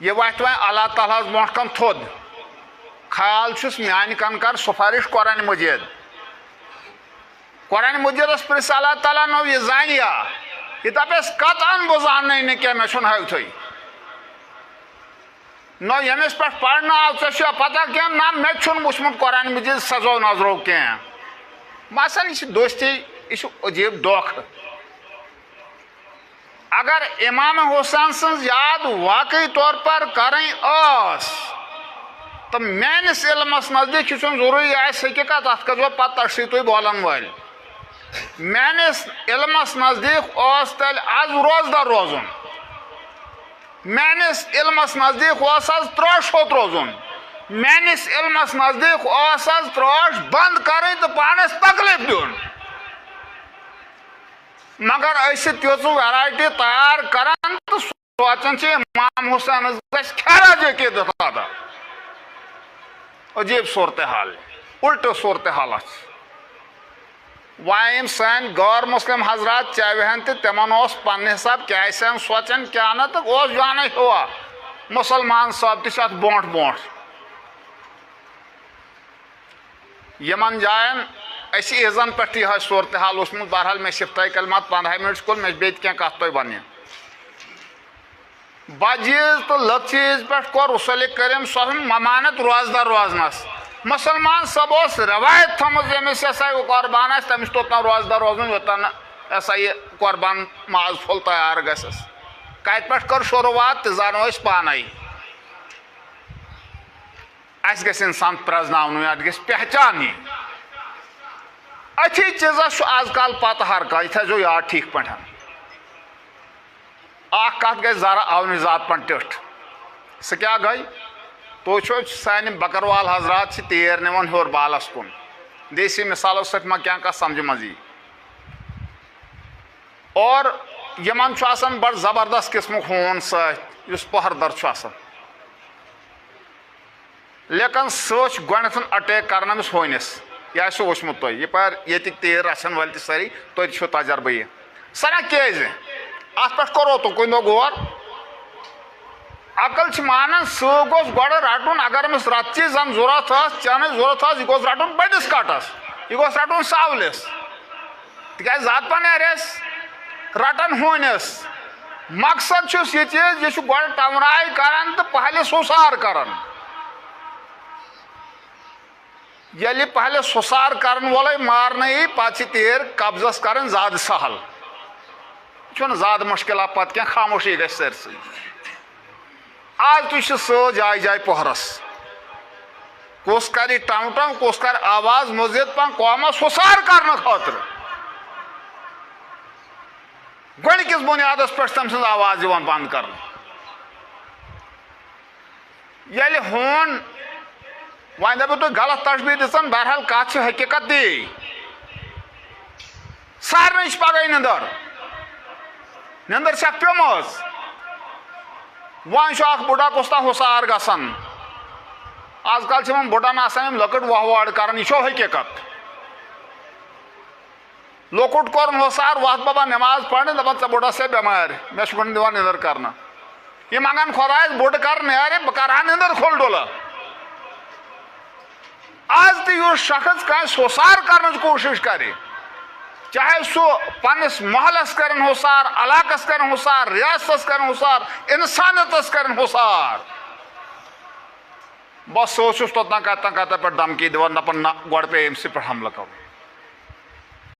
یہ وتھ وۄنۍ اللہ تعالیٰ ہس برونٛٹھ کن تھوٚد خیال چھُس میانہِ کن کر سفارش قرآن مجید قرآن مجیدس پرٛژھ اللہ تعالیٰ نو یہِ زانیا یہِ دپٮ۪س قطعن بہٕ زاننٕے نہٕ کینٛہہ مےٚ چھُنہٕ ہٲوتھٕے نو ییٚمِس پٮ۪ٹھ پرنہٕ آو ژےٚ چھُیا پتہ کینٛہہ نہ مےٚ تہِ چھُنہٕ وٕچھمُت قرآن مجید سزو نظرو کینٛہہ باسان یہِ چھِ دوستی یہِ چھُ عجیٖب دھوکہٕ اگر امام حسین سٕنٛز یاد واقعی طور پر کرٕنۍ ٲس تہٕ میٲنِس علمس نزدیٖک یہِ چھُنہٕ ضروٗری آسہِ حقیٖقت اتھ کٔرۍزیو پتہٕ تٔٹھسٕے تُہۍ بولن وٲلۍ میٲنِس علمس نزدیٖک اوس تیٚلہِ آز روزدر روزُن میٲنِس علمس نزدیٖک اوس آز ترٛوش ہوٚت روزُن میٲنِس علمس نزدیٖک اوس آز ترٛوش بنٛد کرٕنۍ تہٕ پانس تکلیف دیُن مگر أسۍ تیٖژ ویرایٹی تیار کران تہٕ سونٛچان چھِ امام حسینس گژھِ خراج عقیدت ادا عجیٖب صورتحال الٹہٕ صورتحالات وۄنۍ یِم سٲنۍ غٲر مسلم حضرات چاوہن تہٕ تِمن اوس پننہِ حساب کیٛاہ آسن سونٛچان کیٛاہ نہٕ تہٕ اوس جانے ہوا مسلمان صٲب تہِ چھِ اتھ برونٛٹھ برونٛٹھ یِمن جاین اَسہِ عیٖزن پٮ۪ٹھ یِہوے صورتحال اوسمُت بہرحال مےٚ شِفتاے کلمات 15 منٹ کوٚر مےٚ چھِ بیٚیہِ تہِ کینٛہہ کتھ تۄہہِ وننہِ بجہِ عیٖز تہٕ لۄکچہِ عیٖز پٮ۪ٹھ کوٚر رسول کریم صٲبن ممانت روزدار روزنس مسلمان صٲب اوس روایت تھٲومٕژ ییٚمِس یہِ ہسا یہِ قۄربان آسہِ تٔمِس توٚتام روزدار روزُن یوٚتام نہٕ یہِ ہسا یہِ قۄربان ماز پھوٚل تیار گژھٮ۪س کتہِ پٮ۪ٹھ کٔر شروٗعات تہِ زانو أسۍ پانے اَسہِ گژھِ انسان پرٛزناونُے اتھ گژھِ پہچان یِنۍ أتھی چیٖزس چھُ آز کل پتہ ہر کانٛہہ یہِ تھٲیزیو یاد ٹھیٖک پٲٹھۍ اکھ کتھ گژھِ ذرا اونہِ ذات پن ٹٕٹھ سُہ کیٛاہ گٔے تُہۍ چھِو سانہِ بکروال حضرات چھِ تیٖر نِوان ہیوٚر بالس کُن دیسی مثالو سۭتۍ ما کینٛہہ کانٛہہ سمجھِ منٛز یی اور یِمن چھُ آسان بڑٕ زبردست قٕسمُک ہوٗن سۭتۍ یُس پہردر چھُ آسان لیکن سُہ چھُ گۄڈنٮ۪تھ اٹیک کران أمِس ہوٗنِس یہِ آسیو وٕچھمُت تۄہہِ یپٲرۍ ییٚتِکۍ تیٖر رچھن وٲلۍ تہِ سٲری توتہِ چھُ تجربہٕ یہِ سنا کیٛازِ اتھ پٮ۪ٹھ کوٚرو تُکُنۍ دۄہ غور عقل چھِ مانان سُہ گوٚژھ گۄڈٕ رٹُن اگر أمِس رتچہِ زن ضوٚرتھ ٲس چنٕچ ضوٚرتھ ٲس یہِ گوٚژھ رٹُن بٔڑِس کٹس یہِ گوٚژھ رٹُن ساولِس تِکیٛازِ زیادٕ پہن نیرٮ۪س رٹان ہوٗنِس مقصد چھُس یہِ چیٖز یہِ چھُ گۄڈٕ ٹمراے کران تہٕ پہلہِ سُسار کران ییٚلہِ پہلہِ سُسار کرن وولے مارنہٕ یی پتہٕ چھِ تیٖر قبضس کرٕنۍ زیادٕ سہل چھُنہٕ زیادٕ مُشکلات پتہٕ کینٛہہ خاموشی گژھِ سٲرسٕے آز تہِ چھِ سُہ جایہِ جایہِ پۄہرس کُس کرِ ٹم ٹم کُس کرِ آواز مزید پہن قومس سُسار کرنہٕ خٲطرٕ گۄڈنِکِس بُنیادس پٮ۪ٹھ تٔمۍ سٕنٛز آواز یِوان بنٛد کرنہٕ ییٚلہِ ہوٗن وۄنۍ دپیو تُہۍ غلط تشبیٖح دِژن بہرحال کتھ چھِ حقیٖقت تی سارنٕے چھِ پگہٕے نِندٕر نِندٕر چھکھ پیٚمٕژ وۄنۍ چھُ اکھ بُڈا کُس تام ہُسار گژھان آز کل چھِ یِمن بُڈن آسان یِم لۄکٕٹ وۄہوٲڑ کران یہِ چھو حقیٖقت لۄکُٹ کوٚرُن ہُسار وتھ بابا نٮ۪ماز پرنہِ دپان ژےٚ بُڈس ہے بٮ۪مارِ مےٚ چھُ گۄڈٕ دِوان نِندٕر کرنہٕ یہِ منگان خۄدایس بُڈٕ کر نیرِ بہٕ کرٕ ہا نِندٕر کھُل ڈُلہٕ آز تہِ یُس شخص کٲنٛسہِ سُسار کرنٕچ کوٗشش کرِ چاہے سُہ پننس محلس کرن ہُسار علاقس کرن ہُسار ریاستس کرن ہُسار انسانیتس کرن ہُسار بس سُہ چھُس توٚتام کتن کتن پٮ۪ٹھ دھمکی دِوان دپان نہ گۄڈٕ پیٚیہِ أمسٕے پٮ۪ٹھ حملہٕ کرُن